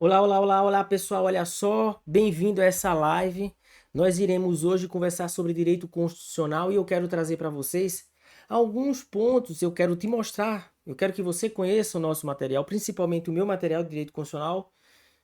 Olá, olá, olá, olá, pessoal. Olha só, bem-vindo a essa live. Nós iremos hoje conversar sobre direito constitucional e eu quero trazer para vocês alguns pontos. Eu quero te mostrar, eu quero que você conheça o nosso material, principalmente o meu material de direito constitucional.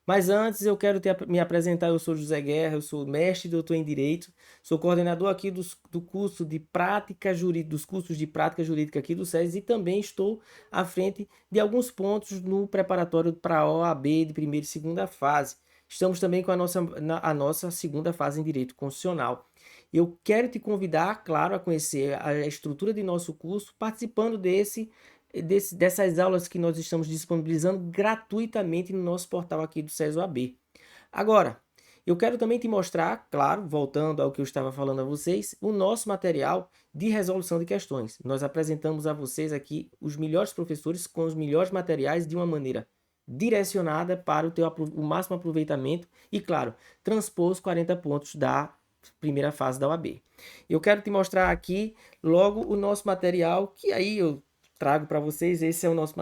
Mas antes eu quero me apresentar. Eu sou José Guerra, eu sou mestre e doutor em Direito, sou coordenador aqui do curso de prática jurídica, dos cursos de prática jurídica aqui do SES e também estou à frente de alguns pontos no preparatório para a OAB de primeira e segunda fase. Estamos também com a nossa segunda fase em Direito Constitucional. Eu quero te convidar, claro, a conhecer a estrutura de nosso curso, participando dessas aulas que nós estamos disponibilizando gratuitamente no nosso portal aqui do SES OAB. Agora, eu quero também te mostrar, claro, voltando ao que eu estava falando a vocês, o nosso material de resolução de questões. Nós apresentamos a vocês aqui os melhores professores com os melhores materiais de uma maneira direcionada para o máximo aproveitamento e, claro, transpor os 40 pontos da primeira fase da OAB. Eu quero te mostrar aqui logo o nosso material, que aí eu trago para vocês. Esse é o nosso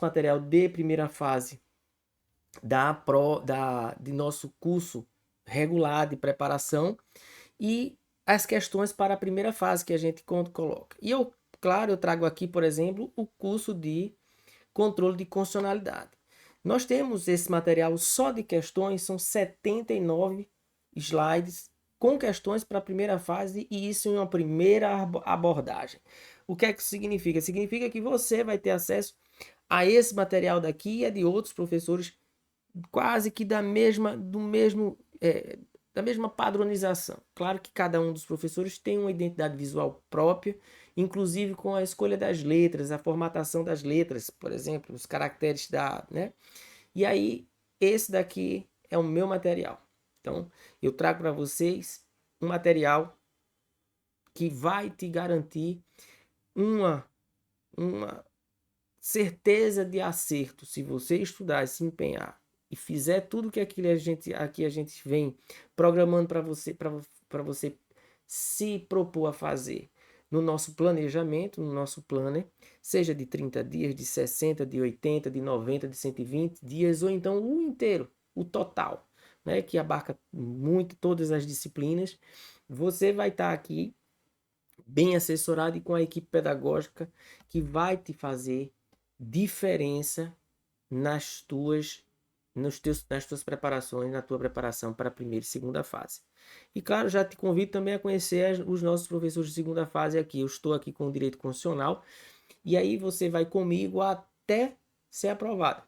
material de primeira fase de nosso curso regular de preparação e as questões para a primeira fase que a gente coloca. E eu, claro, eu trago aqui, por exemplo, o curso de controle de constitucionalidade. Nós temos esse material só de questões, são 79 slides com questões para a primeira fase e isso em uma primeira abordagem. O que é que isso significa? Significa que você vai ter acesso a esse material daqui e a de outros professores quase que da mesma padronização. Claro que cada um dos professores tem uma identidade visual própria, inclusive com a escolha das letras, a formatação das letras, por exemplo, os caracteres né? E aí, esse daqui é o meu material. Então, eu trago para vocês um material que vai te garantir uma, uma certeza de acerto se você estudar e se empenhar e fizer tudo que aqui a gente vem programando para você se propor a fazer no nosso planejamento, no nosso planner, seja de 30 dias, de 60, de 80, de 90, de 120 dias ou então o inteiro, o total, né, que abarca muito todas as disciplinas. Você vai estar aqui bem assessorado e com a equipe pedagógica que vai te fazer diferença nas tuas, nas tuas preparações, na tua preparação para a primeira e segunda fase. E claro, já te convido também a conhecer os nossos professores de segunda fase aqui. Eu estou aqui com o Direito Constitucional e aí você vai comigo até ser aprovado.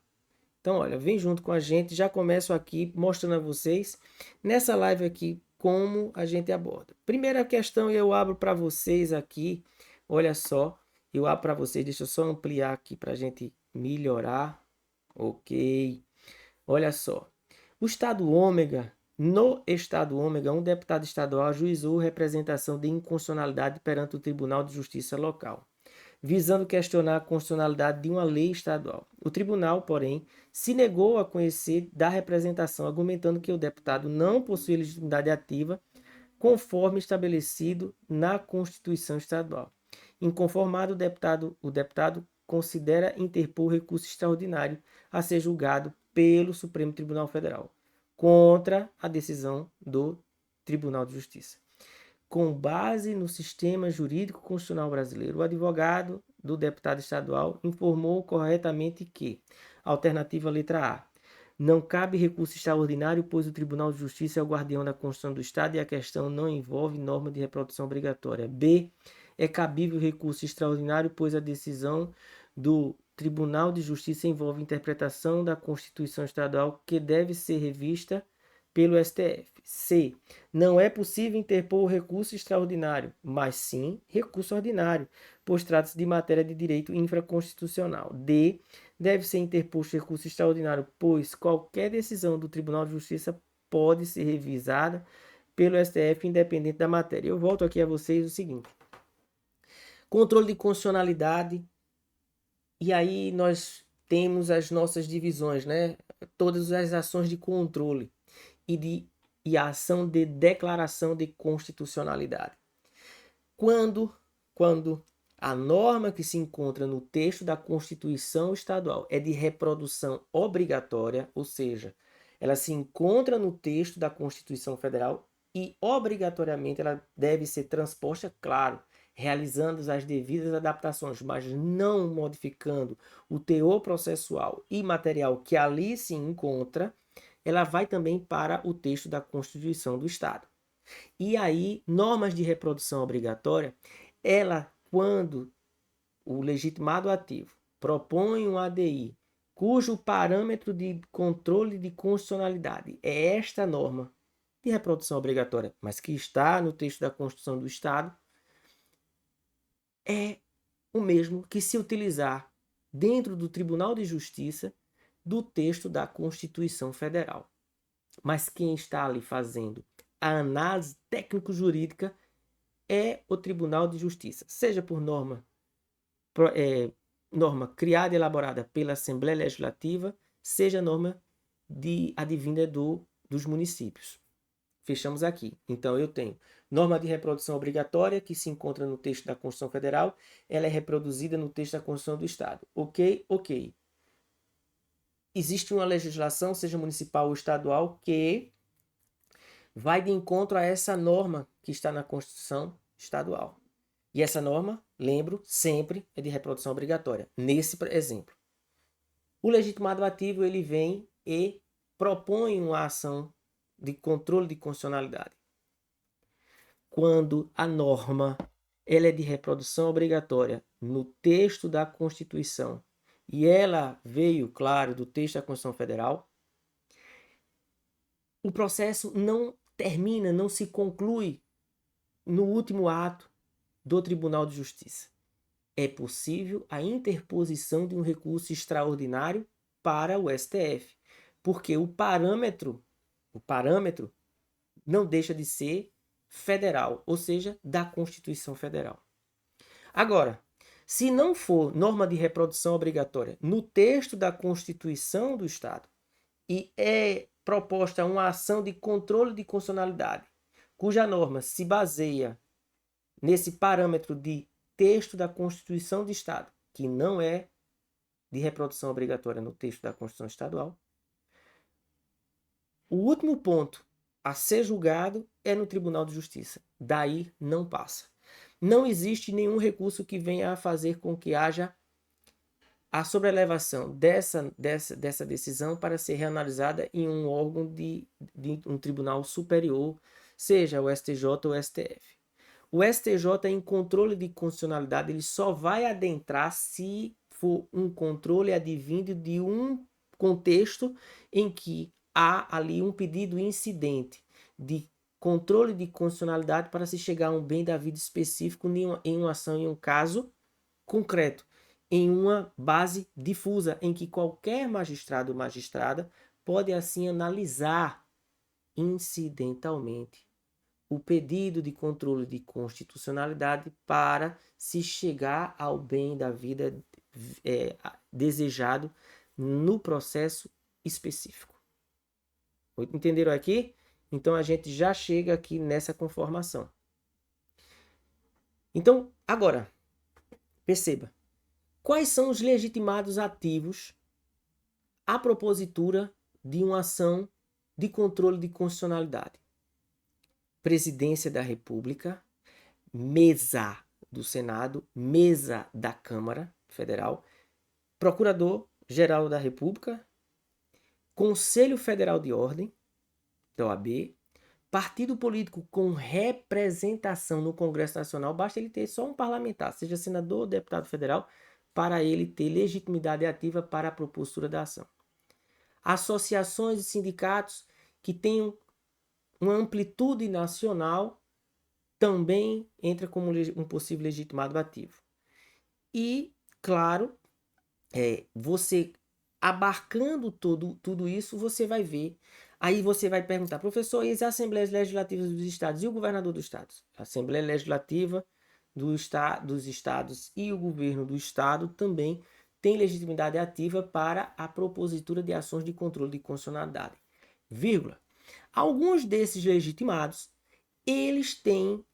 Então, olha, vem junto com a gente. Já começo aqui mostrando a vocês nessa live aqui como a gente aborda. Primeira questão eu abro para vocês aqui. Olha só, eu abro para vocês. Deixa eu só ampliar aqui para a gente melhorar. Ok. Olha só. O estado ômega, no estado ômega, um deputado estadual ajuizou representação de inconstitucionalidade perante o Tribunal de Justiça local, visando questionar a constitucionalidade de uma lei estadual. O tribunal, porém, se negou a conhecer da representação, argumentando que o deputado não possui legitimidade ativa, conforme estabelecido na Constituição Estadual. Inconformado, o deputado considera interpor recurso extraordinário a ser julgado pelo Supremo Tribunal Federal contra a decisão do Tribunal de Justiça. Com base no sistema jurídico constitucional brasileiro, o advogado do deputado estadual informou corretamente que, alternativa letra A, não cabe recurso extraordinário, pois o Tribunal de Justiça é o guardião da Constituição do Estado e a questão não envolve norma de reprodução obrigatória. B, é cabível recurso extraordinário, pois a decisão do Tribunal de Justiça envolve interpretação da Constituição Estadual que deve ser revista pelo STF. C. Não é possível interpor recurso extraordinário, mas sim recurso ordinário, pois trata-se de matéria de direito infraconstitucional. D. Deve ser interposto recurso extraordinário, pois qualquer decisão do Tribunal de Justiça pode ser revisada pelo STF independente da matéria. Eu volto aqui a vocês o seguinte: controle de constitucionalidade, e aí nós temos as nossas divisões, né? Todas as ações de controle e a ação de declaração de constitucionalidade. Quando a norma que se encontra no texto da Constituição Estadual é de reprodução obrigatória, ou seja, ela se encontra no texto da Constituição Federal e obrigatoriamente ela deve ser transposta, claro, realizando as devidas adaptações, mas não modificando o teor processual e material que ali se encontra, ela vai também para o texto da Constituição do Estado. E aí, normas de reprodução obrigatória, ela, quando o legitimado ativo propõe um ADI cujo parâmetro de controle de constitucionalidade é esta norma de reprodução obrigatória, mas que está no texto da Constituição do Estado, é o mesmo que se utilizar dentro do Tribunal de Justiça do texto da Constituição Federal. Mas quem está ali fazendo a análise técnico-jurídica é o Tribunal de Justiça, seja por norma criada e elaborada pela Assembleia Legislativa, seja norma advinda dos municípios. Fechamos aqui. Então, eu tenho norma de reprodução obrigatória, que se encontra no texto da Constituição Federal, ela é reproduzida no texto da Constituição do Estado. Ok? Ok. Existe uma legislação, seja municipal ou estadual, que vai de encontro a essa norma que está na Constituição Estadual. E essa norma, lembro, sempre é de reprodução obrigatória. Nesse exemplo, o legitimado ativo ele vem e propõe uma ação de controle de constitucionalidade. Quando a norma ela é de reprodução obrigatória no texto da Constituição e ela veio, claro, do texto da Constituição Federal, o processo não termina, não se conclui no último ato do Tribunal de Justiça. É possível a interposição de um recurso extraordinário para o STF, porque o parâmetro não deixa de ser federal, ou seja, da Constituição Federal. Agora, se não for norma de reprodução obrigatória no texto da Constituição do Estado e é proposta uma ação de controle de constitucionalidade, cuja norma se baseia nesse parâmetro de texto da Constituição do Estado, que não é de reprodução obrigatória no texto da Constituição Estadual, o último ponto a ser julgado é no Tribunal de Justiça. Daí não passa. Não existe nenhum recurso que venha a fazer com que haja a sobrelevação dessa decisão para ser reanalisada em um órgão de um tribunal superior, seja o STJ ou o STF. O STJ, em controle de constitucionalidade, ele só vai adentrar se for um controle advindo de um contexto em que há ali um pedido incidente de controle de constitucionalidade para se chegar a um bem da vida específico em uma ação, em um caso concreto, em uma base difusa, em que qualquer magistrado ou magistrada pode assim analisar incidentalmente o pedido de controle de constitucionalidade para se chegar ao bem da vida desejado no processo específico. Entenderam aqui? Então a gente já chega aqui nessa conformação. Então, agora, perceba, quais são os legitimados ativos à propositura de uma ação de controle de constitucionalidade? Presidência da República, mesa do Senado, mesa da Câmara Federal, Procurador-Geral da República, Conselho Federal de Ordem, da OAB, partido político com representação no Congresso Nacional, basta ele ter só um parlamentar, seja senador ou deputado federal, para ele ter legitimidade ativa para a propositura da ação. Associações e sindicatos que tenham uma amplitude nacional também entra como um possível legitimado ativo. E, claro, você abarcando tudo isso, você vai ver. Aí você vai perguntar, professor, e as Assembleias Legislativas dos Estados e o governador dos Estados? A Assembleia Legislativa dos Estados e o governo do Estado também tem legitimidade ativa para a propositura de ações de controle de constitucionalidade. Vírgula. Alguns desses legitimados, eles têm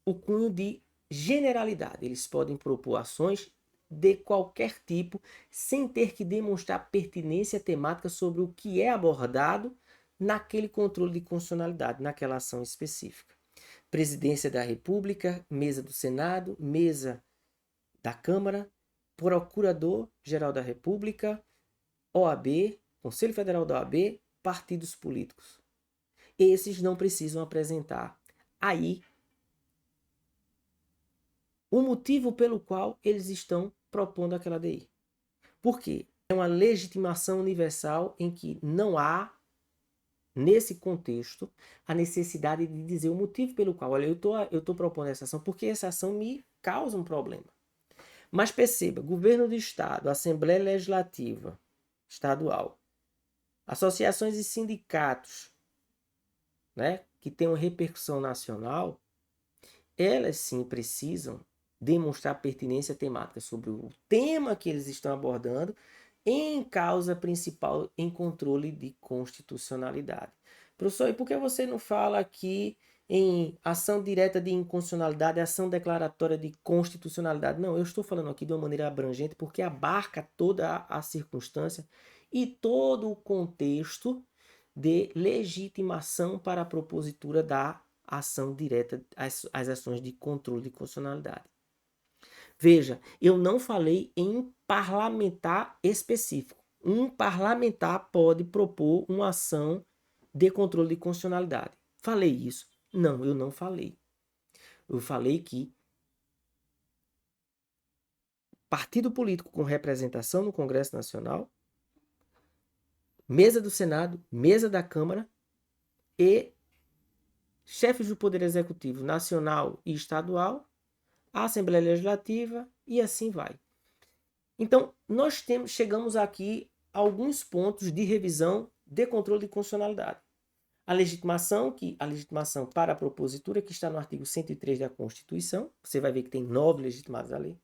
o cunho de generalidade. Eles podem propor ações de qualquer tipo, sem ter que demonstrar pertinência temática sobre o que é abordado naquele controle de constitucionalidade, naquela ação específica. Presidência da República, mesa do Senado, mesa da Câmara, Procurador-Geral da República, OAB, Conselho Federal da OAB, partidos políticos. Esses não precisam apresentar aí o motivo pelo qual eles estão propondo aquela DI. Por quê? É uma legitimação universal em que não há, nesse contexto, a necessidade de dizer o motivo pelo qual, olha, eu estou propondo essa ação porque essa ação me causa um problema. Mas perceba, governo do Estado, Assembleia Legislativa Estadual, associações e sindicatos, né, que têm uma repercussão nacional, elas sim precisam demonstrar pertinência temática sobre o tema que eles estão abordando em causa principal em controle de constitucionalidade. Professor, e por que você não fala aqui em ação direta de inconstitucionalidade, ação declaratória de constitucionalidade? Não, eu estou falando aqui de uma maneira abrangente porque abarca toda a circunstância e todo o contexto de legitimação para a propositura da ação direta, as ações de controle de constitucionalidade. Veja, eu não falei em parlamentar específico. Um parlamentar pode propor uma ação de controle de constitucionalidade. Falei isso? Não, eu não falei. Eu falei que partido político com representação no Congresso Nacional, mesa do Senado, mesa da Câmara e chefes do Poder Executivo Nacional e Estadual, a Assembleia Legislativa e assim vai. Então, nós chegamos aqui a alguns pontos de revisão de controle de constitucionalidade. A legitimação para a propositura, que está no artigo 103 da Constituição, você vai ver que tem 9 legitimados ali.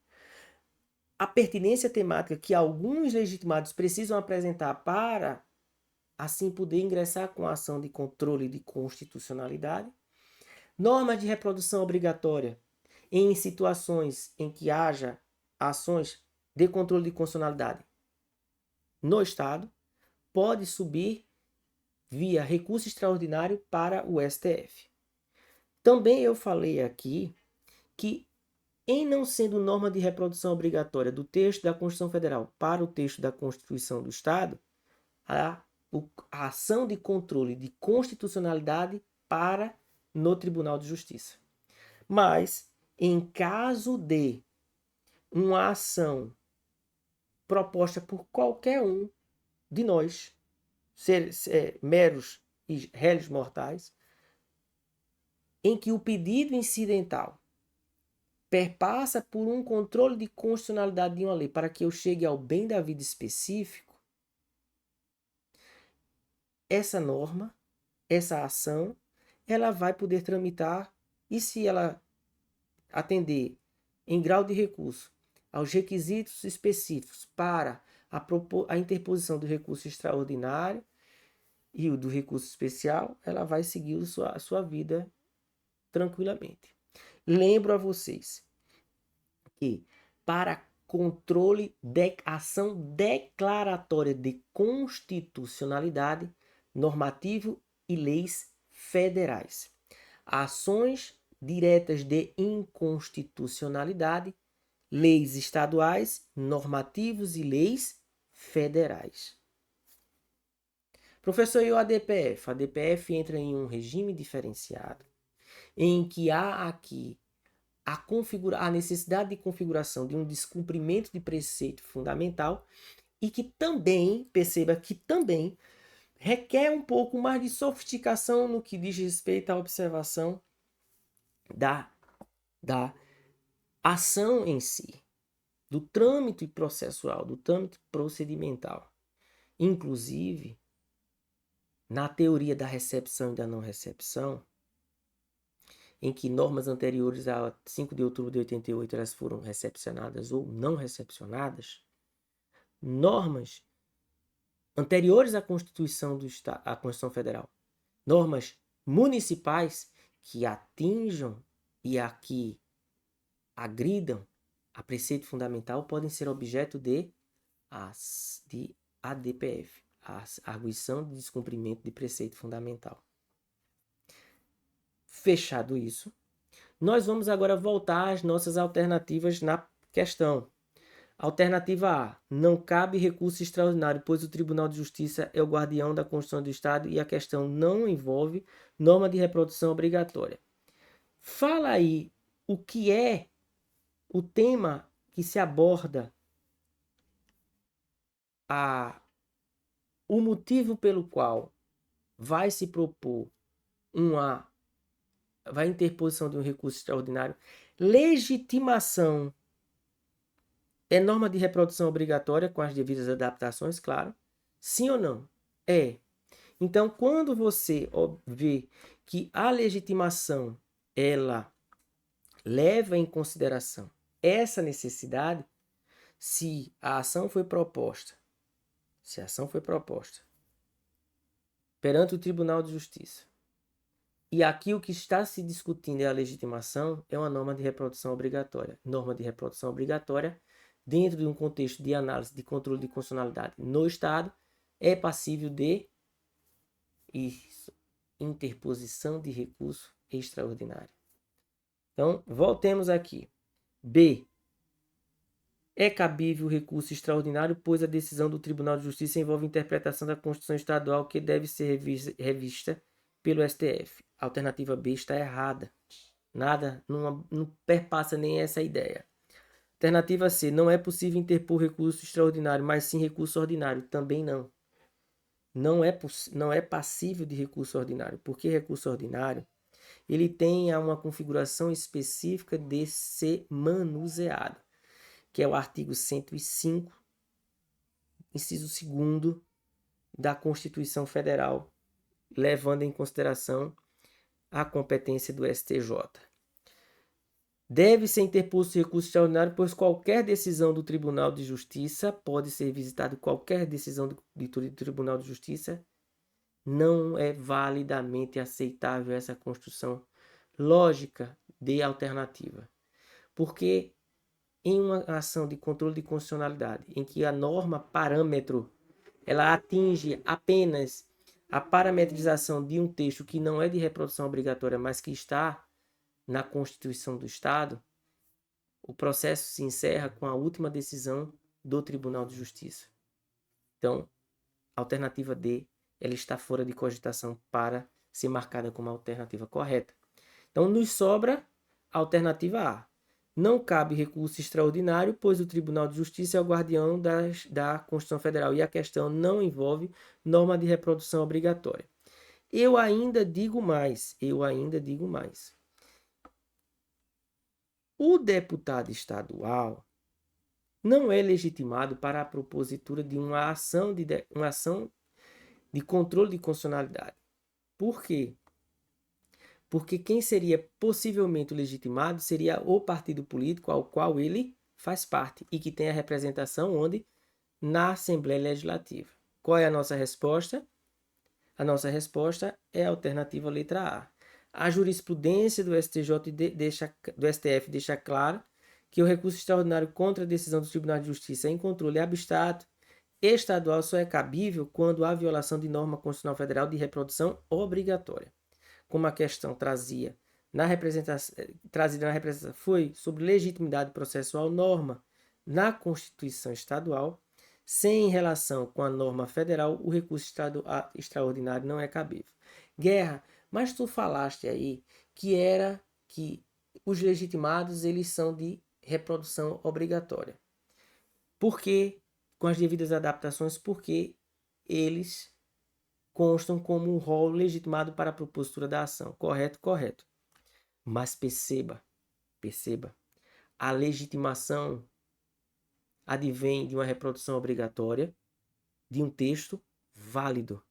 A pertinência temática que alguns legitimados precisam apresentar para, assim, poder ingressar com a ação de controle de constitucionalidade. Normas de reprodução obrigatória em situações em que haja ações de controle de constitucionalidade no Estado, pode subir via recurso extraordinário para o STF. Também eu falei aqui que, em não sendo norma de reprodução obrigatória do texto da Constituição Federal para o texto da Constituição do Estado, a ação de controle de constitucionalidade para no Tribunal de Justiça. Mas, em caso de uma ação proposta por qualquer um de nós, meros réis mortais, em que o pedido incidental perpassa por um controle de constitucionalidade de uma lei para que eu chegue ao bem da vida específico, essa norma, essa ação, ela vai poder tramitar, e se ela atender em grau de recurso aos requisitos específicos para a interposição do recurso extraordinário e o do recurso especial, ela vai seguir a sua vida tranquilamente. Lembro a vocês que para controle de ação declaratória de constitucionalidade, normativo e leis federais, ações diretas de inconstitucionalidade, leis estaduais, normativos e leis federais. Professor, e o ADPF? A ADPF entra em um regime diferenciado, em que há aqui a necessidade de configuração de um descumprimento de preceito fundamental e que também, perceba que também requer um pouco mais de sofisticação no que diz respeito à observação da ação em si, do trâmite processual, do trâmite procedimental. Inclusive, na teoria da recepção e da não recepção, em que normas anteriores a 5 de outubro de 88 elas foram recepcionadas ou não recepcionadas, normas anteriores à Constituição à Constituição Federal, normas municipais que atinjam e aqui agridam a preceito fundamental podem ser objeto de ADPF, a arguição de descumprimento de preceito fundamental. Fechado isso, nós vamos agora voltar às nossas alternativas na questão. Alternativa A. Não cabe recurso extraordinário, pois o Tribunal de Justiça é o guardião da Constituição do Estado e a questão não envolve norma de reprodução obrigatória. Fala aí o que é o tema que se aborda, o motivo pelo qual vai se propor vai interposição de um recurso extraordinário. Legitimação é norma de reprodução obrigatória com as devidas adaptações, claro. Sim ou não? É. Então, quando você vê que a legitimação ela leva em consideração essa necessidade, se a ação foi proposta perante o Tribunal de Justiça, e aqui o que está se discutindo é a legitimação, é uma norma de reprodução obrigatória. Norma de reprodução obrigatória, dentro de um contexto de análise de controle de constitucionalidade no Estado, é passível de interposição de recurso extraordinário. Então, voltemos aqui. B. É cabível o recurso extraordinário, pois a decisão do Tribunal de Justiça envolve interpretação da Constituição Estadual que deve ser revista pelo STF. A alternativa B está errada. Nada, não perpassa nem essa ideia. Alternativa C. Não é possível interpor recurso extraordinário, mas sim recurso ordinário. Também não. Não é passível de recurso ordinário. Porque recurso ordinário ele tem uma configuração específica de ser manuseado, que é o artigo 105, inciso 2º da Constituição Federal, levando em consideração a competência do STJ. Deve ser interposto recurso extraordinário, pois qualquer decisão do Tribunal de Justiça pode ser visitada, qualquer decisão do Tribunal de Justiça não é validamente aceitável essa construção lógica de alternativa. Porque em uma ação de controle de constitucionalidade, em que a norma parâmetro ela atinge apenas a parametrização de um texto que não é de reprodução obrigatória, mas que está na Constituição do Estado, o processo se encerra com a última decisão do Tribunal de Justiça. Então, a alternativa D ela está fora de cogitação para ser marcada como a alternativa correta. Então, nos sobra a alternativa A. Não cabe recurso extraordinário, pois o Tribunal de Justiça é o guardião da Constituição Federal e a questão não envolve norma de reprodução obrigatória. Eu ainda digo mais. O deputado estadual não é legitimado para a propositura de uma ação de controle de constitucionalidade. Por quê? Porque quem seria possivelmente legitimado seria o partido político ao qual ele faz parte e que tem a representação onde? Na Assembleia Legislativa. Qual é a nossa resposta? A nossa resposta é a alternativa letra A. A jurisprudência do STF deixa claro que o recurso extraordinário contra a decisão do Tribunal de Justiça em controle abstrato estadual só é cabível quando há violação de norma constitucional federal de reprodução obrigatória. Como a questão trazida na representação foi sobre legitimidade processual norma na Constituição Estadual, sem relação com a norma federal, o recurso extraordinário não é cabível. Guerra, mas tu falaste aí que os legitimados eles são de reprodução obrigatória. Por quê? Com as devidas adaptações, porque eles constam como um rol legitimado para a propositura da ação. Correto? Correto. Mas perceba, a legitimação advém de uma reprodução obrigatória de um texto válido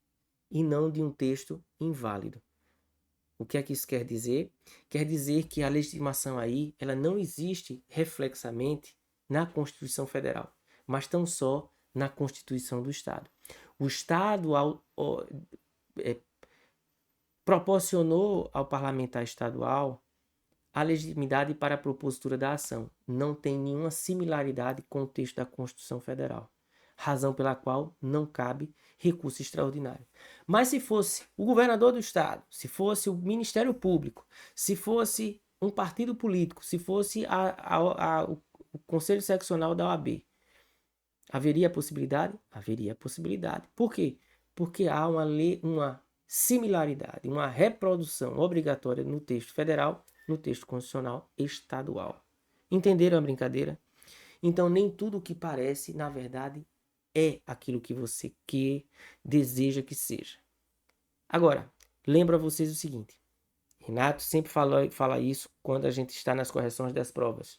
e não de um texto inválido. O que é que isso quer dizer? Quer dizer que a legitimação aí ela não existe reflexamente na Constituição Federal, mas tão só na Constituição do Estado. O Estado proporcionou ao parlamentar estadual a legitimidade para a propositura da ação. Não tem nenhuma similaridade com o texto da Constituição Federal, razão pela qual não cabe recurso extraordinário. Mas se fosse o governador do estado, se fosse o Ministério Público, se fosse um partido político, se fosse o Conselho Seccional da OAB, haveria possibilidade? Haveria possibilidade. Por quê? Porque há uma similaridade, uma reprodução obrigatória no texto federal, no texto constitucional estadual. Entenderam a brincadeira? Então, nem tudo o que parece, na verdade, é aquilo que você quer, deseja que seja. Agora, lembro a vocês o seguinte. Renato sempre fala isso quando a gente está nas correções das provas.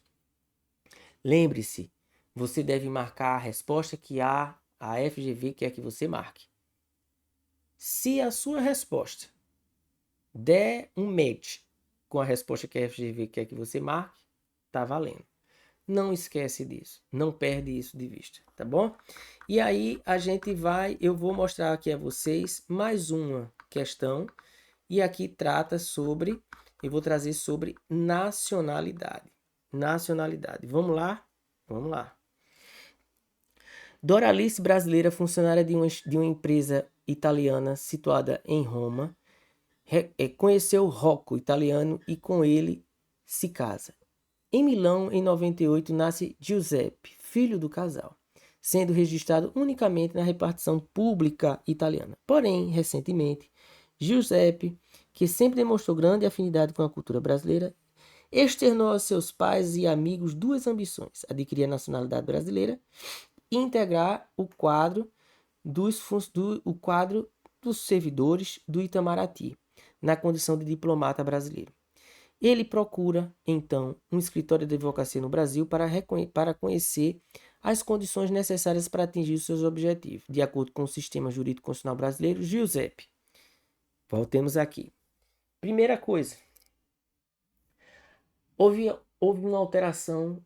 Lembre-se, você deve marcar a resposta que a FGV quer que você marque. Se a sua resposta der um match com a resposta que a FGV quer que você marque, tá valendo. Não esquece disso, não perde isso de vista, tá bom? E aí eu vou mostrar aqui a vocês mais uma questão, e aqui eu vou trazer sobre nacionalidade. Nacionalidade, vamos lá? Vamos lá. Doralice, brasileira, funcionária de uma empresa italiana situada em Roma, conheceu Rocco, italiano, e com ele se casa. Em Milão, em 98, nasce Giuseppe, filho do casal, sendo registrado unicamente na repartição pública italiana. Porém, recentemente, Giuseppe, que sempre demonstrou grande afinidade com a cultura brasileira, externou aos seus pais e amigos duas ambições: adquirir a nacionalidade brasileira e integrar o quadro dos servidores do Itamaraty, na condição de diplomata brasileiro. Ele procura, então, um escritório de advocacia no Brasil para conhecer as condições necessárias para atingir os seus objetivos, de acordo com o sistema jurídico constitucional brasileiro. Giuseppe. Voltemos aqui. Primeira coisa, houve uma alteração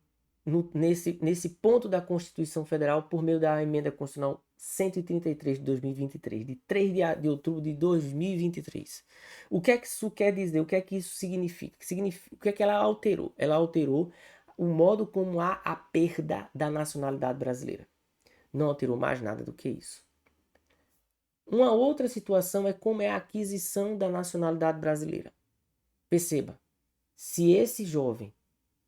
nesse ponto da Constituição Federal por meio da Emenda Constitucional 133 de 2023, de 3 de outubro de 2023. O que é que isso quer dizer? O que é que isso significa? O que é que ela alterou? Ela alterou o modo como há a perda da nacionalidade brasileira. Não alterou mais nada do que isso. Uma outra situação é como é a aquisição da nacionalidade brasileira. Perceba, se esse jovem,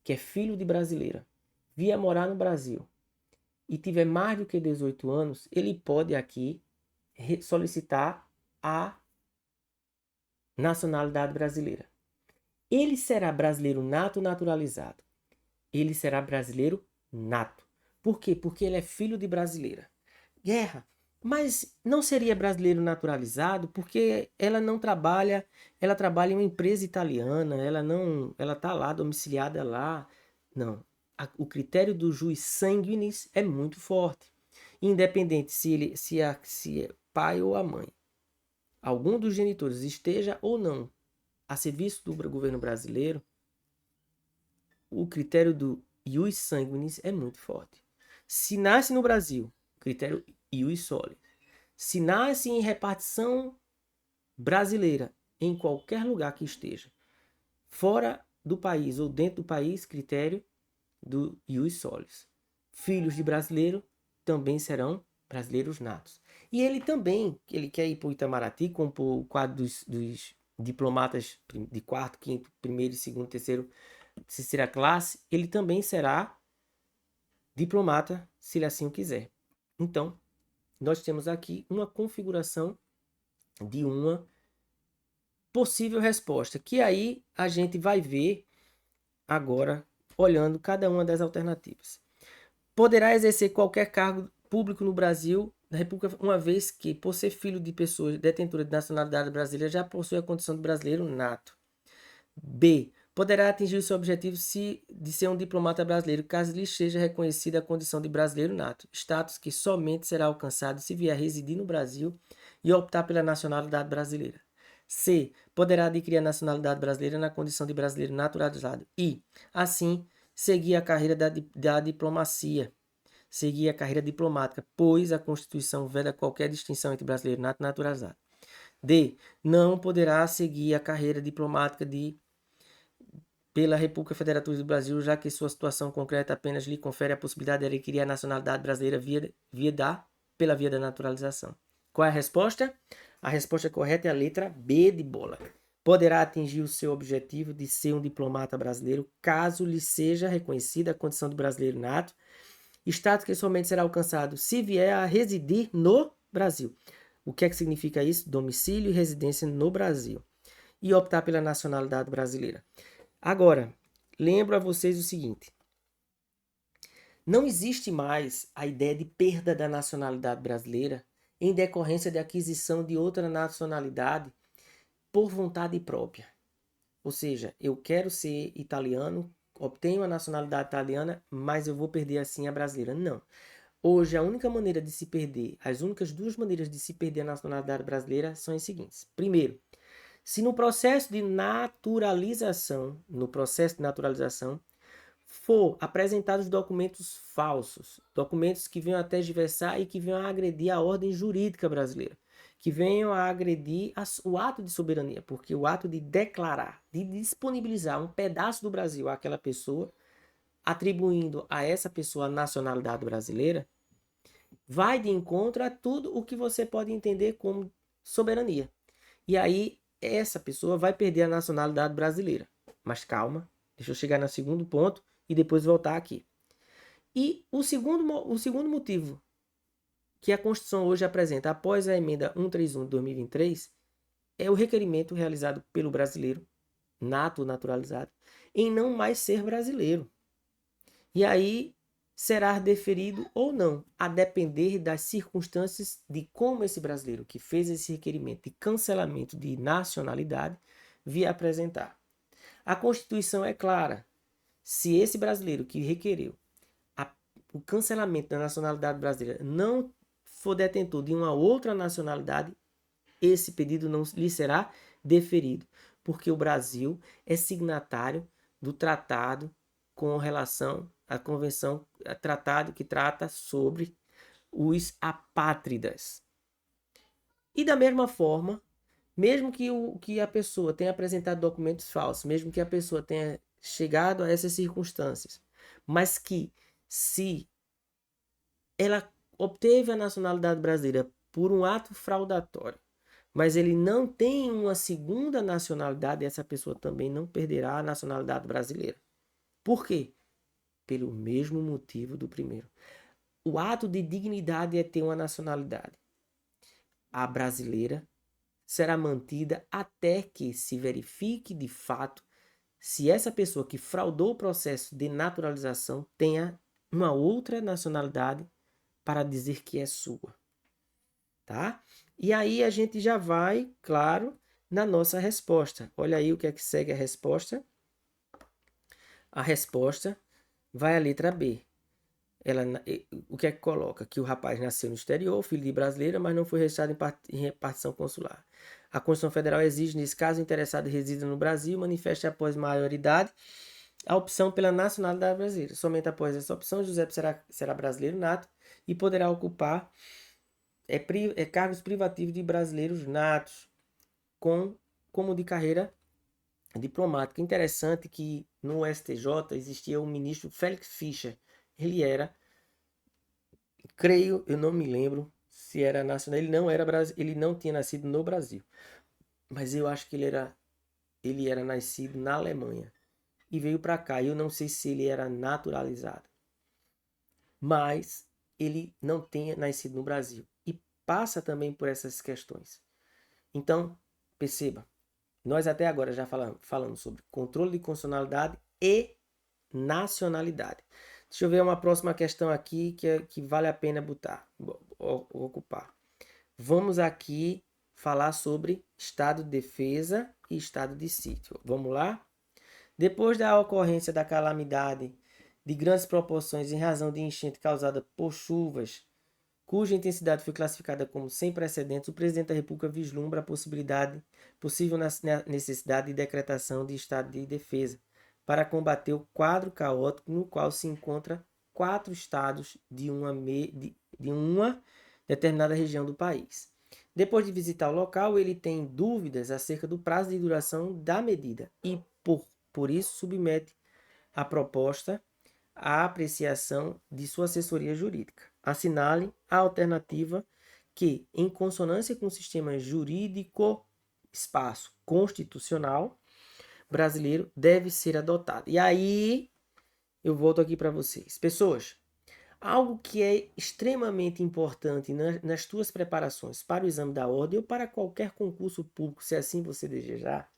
que é filho de brasileira, vier morar no Brasil e tiver mais do que 18 anos, ele pode aqui solicitar a nacionalidade brasileira. Ele será brasileiro nato naturalizado. Ele será brasileiro nato. Por quê? Porque ele é filho de brasileira. Guerra. Mas não seria brasileiro naturalizado porque ela não trabalha, ela trabalha em uma empresa italiana, ela tá lá, domiciliada lá. Não. O critério do jus sanguinis é muito forte. Independente se é pai ou a mãe, algum dos genitores esteja ou não a serviço do governo brasileiro, o critério do ius sanguinis é muito forte. Se nasce no Brasil, critério ius soli. Se nasce em repartição brasileira, em qualquer lugar que esteja, fora do país ou dentro do país, critério do ius solis. Filhos de brasileiro também serão brasileiros natos. E ele quer ir para o Itamaraty, compor o quadro dos diplomatas de quarto, quinto, primeiro, segundo, terceiro, terceira classe, ele também será diplomata, se ele assim o quiser. Então, nós temos aqui uma configuração de uma possível resposta, que aí a gente vai ver agora, olhando cada uma das alternativas. Poderá exercer qualquer cargo público no Brasil, na República, uma vez que, por ser filho de pessoas detentoras de nacionalidade brasileira, já possui a condição de brasileiro nato. B. Poderá atingir o seu objetivo de ser um diplomata brasileiro, caso lhe seja reconhecida a condição de brasileiro nato, status que somente será alcançado se vier residir no Brasil e optar pela nacionalidade brasileira. C. Poderá adquirir a nacionalidade brasileira na condição de brasileiro naturalizado e, assim, seguir a carreira da diplomacia, seguir a carreira diplomática, pois a Constituição veda qualquer distinção entre brasileiro nato e naturalizado. D. Não poderá seguir a carreira diplomática pela República Federativa do Brasil, já que sua situação concreta apenas lhe confere a possibilidade de adquirir a nacionalidade brasileira pela via da naturalização. Qual é a resposta? A resposta correta é a letra B de bola. Poderá atingir o seu objetivo de ser um diplomata brasileiro caso lhe seja reconhecida a condição de brasileiro nato, status que somente será alcançado se vier a residir no Brasil. O que é que significa isso? Domicílio e residência no Brasil. E optar pela nacionalidade brasileira. Agora, lembro a vocês o seguinte. Não existe mais a ideia de perda da nacionalidade brasileira em decorrência de aquisição de outra nacionalidade por vontade própria. Ou seja, eu quero ser italiano, obtenho a nacionalidade italiana, mas eu vou perder assim a brasileira. Não. Hoje, a única maneira de se perder, as únicas duas maneiras de se perder a nacionalidade brasileira são as seguintes. Primeiro, se no processo de naturalização, for apresentados documentos falsos, documentos que venham a tergiversar e que venham a agredir a ordem jurídica brasileira, que venham a agredir o ato de soberania, porque o ato de declarar, de disponibilizar um pedaço do Brasil àquela pessoa, atribuindo a essa pessoa a nacionalidade brasileira, vai de encontro a tudo o que você pode entender como soberania. E aí, essa pessoa vai perder a nacionalidade brasileira. Mas calma, deixa eu chegar no segundo ponto e depois voltar aqui. E o segundo motivo que a Constituição hoje apresenta após a emenda 131 de 2023 é o requerimento realizado pelo brasileiro, nato ou naturalizado, em não mais ser brasileiro. E aí será deferido ou não, a depender das circunstâncias de como esse brasileiro que fez esse requerimento de cancelamento de nacionalidade vier apresentar. A Constituição é clara. Se esse brasileiro que requereu o cancelamento da nacionalidade brasileira não for detentor de uma outra nacionalidade, esse pedido não lhe será deferido, porque o Brasil é signatário do tratado com relação à convenção, tratado que trata sobre os apátridas. E da mesma forma, mesmo que a pessoa tenha apresentado documentos falsos, mesmo que a pessoa tenha chegado a essas circunstâncias, mas que se ela obteve a nacionalidade brasileira por um ato fraudatório, mas ele não tem uma segunda nacionalidade, essa pessoa também não perderá a nacionalidade brasileira. Por quê? Pelo mesmo motivo do primeiro. O ato de dignidade é ter uma nacionalidade. A brasileira será mantida até que se verifique de fato se essa pessoa que fraudou o processo de naturalização tenha uma outra nacionalidade para dizer que é sua. Tá? E aí a gente já vai, claro, na nossa resposta. Olha aí o que é que segue a resposta. A resposta vai à letra B. O que é que coloca? Que o rapaz nasceu no exterior, filho de brasileira, mas não foi registrado em repartição consular. A Constituição Federal exige, nesse caso, o interessado resida no Brasil, manifeste após maioridade a opção pela nacionalidade brasileira. Somente após essa opção, José será brasileiro nato e poderá ocupar cargos privativos de brasileiros natos, como de carreira diplomática. Interessante que no STJ existia o ministro Félix Fischer. Ele era, creio, eu não me lembro se era nacional, ele não tinha nascido no Brasil, mas eu acho que ele era nascido na Alemanha e veio para cá. Eu não sei se ele era naturalizado, mas ele não tinha nascido no Brasil e passa também por essas questões. Então, perceba, nós até agora já falamos sobre controle de constitucionalidade e nacionalidade. Deixa eu ver uma próxima questão aqui que vale a pena ocupar. Vamos aqui falar sobre estado de defesa e estado de sítio. Vamos lá? Depois da ocorrência da calamidade de grandes proporções em razão de enchente causada por chuvas, cuja intensidade foi classificada como sem precedentes, o presidente da República vislumbra a possível necessidade de decretação de estado de defesa para combater o quadro caótico no qual se encontram 4 estados de uma determinada região do país. Depois de visitar o local, ele tem dúvidas acerca do prazo de duração da medida e, por Por isso, submete a proposta à apreciação de sua assessoria jurídica. Assinale a alternativa que, em consonância com o sistema jurídico constitucional brasileiro, deve ser adotada. E aí, eu volto aqui para vocês. Pessoas, algo que é extremamente importante nas tuas preparações para o exame da ordem ou para qualquer concurso público, se assim você desejar,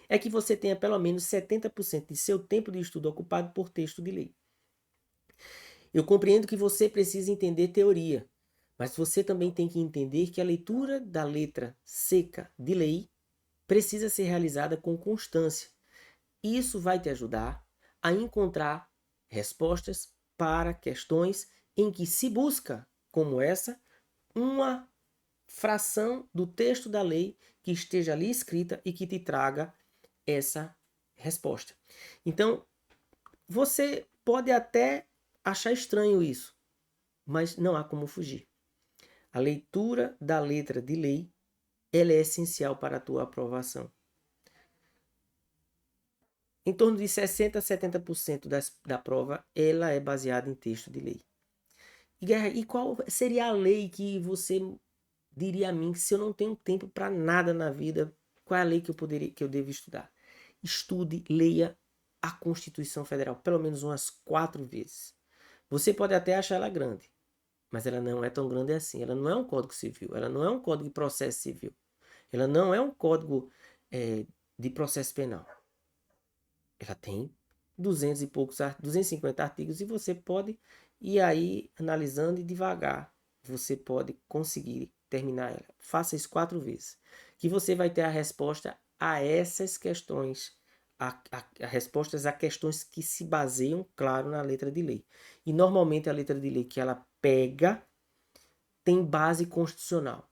é que você tenha pelo menos 70% de seu tempo de estudo ocupado por texto de lei. Eu compreendo que você precisa entender teoria, mas você também tem que entender que a leitura da letra seca de lei precisa ser realizada com constância. Isso vai te ajudar a encontrar respostas para questões em que se busca, como essa, uma fração do texto da lei que esteja ali escrita e que te traga essa resposta. Então, você pode até achar estranho isso, mas não há como fugir. A leitura da letra de lei, ela é essencial para a tua aprovação. Em torno de 60% a 70% da prova, ela é baseada em texto de lei. E qual seria a lei que você diria a mim que se eu não tenho tempo para nada na vida, qual é a lei que eu devo estudar? Estude, leia a Constituição Federal pelo menos umas 4 vezes. Você pode até achar ela grande, mas ela não é tão grande assim. Ela não é um código civil, ela não é um código de processo civil, ela não é um código de processo penal. Ela tem 200 e poucos, 250 artigos e você pode ir aí analisando e devagar. Você pode conseguir terminar ela. Faça isso 4 vezes. Que você vai ter a resposta a essas questões. A respostas a questões que se baseiam, claro, na letra de lei. E normalmente a letra de lei que ela pega tem base constitucional.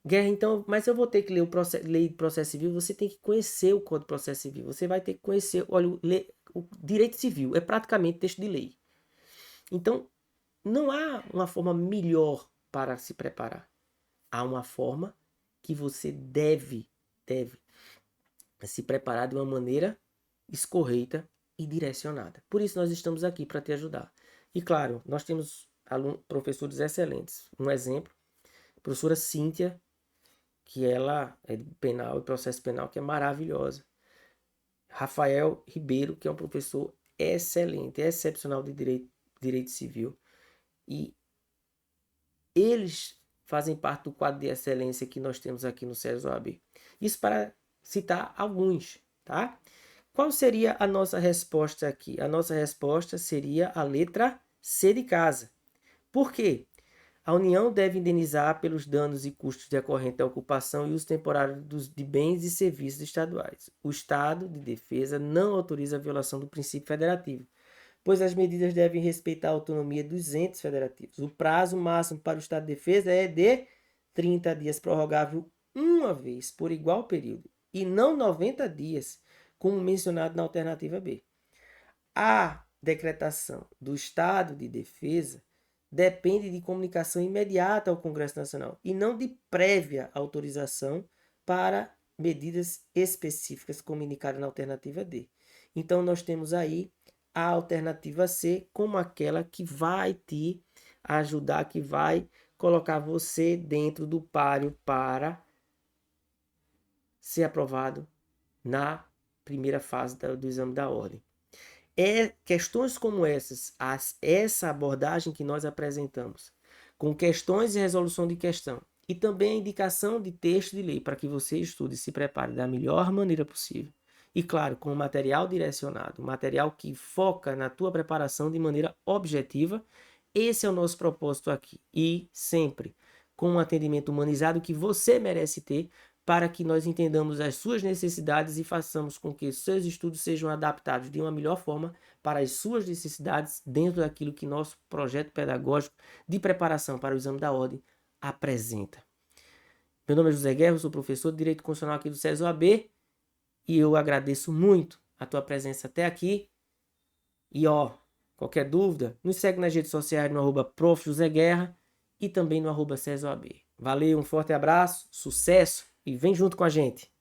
Guerra, então, mas eu vou ter que ler lei de processo civil, você tem que conhecer o Código de Processo Civil, você vai ter que conhecer, olha, o direito civil é praticamente texto de lei. Então, não há uma forma melhor para se preparar. Há uma forma que você deve se preparar de uma maneira escorreita e direcionada. Por isso nós estamos aqui para te ajudar. E claro, nós temos professores excelentes. Um exemplo, a professora Cíntia, que ela é de penal e processo penal, que é maravilhosa. Rafael Ribeiro, que é um professor excelente, excepcional de direito civil. E eles fazem parte do quadro de excelência que nós temos aqui no CESOAB. Isso para citar alguns, tá? Qual seria a nossa resposta aqui? A nossa resposta seria a letra C de casa. Por quê? A União deve indenizar pelos danos e custos decorrentes da ocupação e uso temporário de bens e serviços estaduais. O Estado de Defesa não autoriza a violação do princípio federativo, pois as medidas devem respeitar a autonomia dos entes federativos. O prazo máximo para o Estado de Defesa é de 30 dias, prorrogável uma vez por igual período, e não 90 dias, como mencionado na alternativa B. A decretação do Estado de Defesa depende de comunicação imediata ao Congresso Nacional e não de prévia autorização para medidas específicas comunicadas na alternativa D. Então, nós temos aí a alternativa C como aquela que vai te ajudar, que vai colocar você dentro do páreo para ser aprovado na primeira fase do exame da ordem. Questões como essa abordagem que nós apresentamos, com questões e resolução de questão, e também a indicação de texto de lei para que você estude e se prepare da melhor maneira possível. E claro, com material direcionado, material que foca na tua preparação de maneira objetiva. Esse é o nosso propósito aqui. E sempre com um atendimento humanizado que você merece ter, para que nós entendamos as suas necessidades e façamos com que seus estudos sejam adaptados de uma melhor forma para as suas necessidades dentro daquilo que nosso projeto pedagógico de preparação para o exame da ordem apresenta. Meu nome é José Guerra, eu sou professor de Direito Constitucional aqui do CESOAB e eu agradeço muito a tua presença até aqui. E qualquer dúvida, nos segue nas redes sociais no @prof. José Guerra e também no @CESOAB. Valeu, um forte abraço, sucesso! E vem junto com a gente.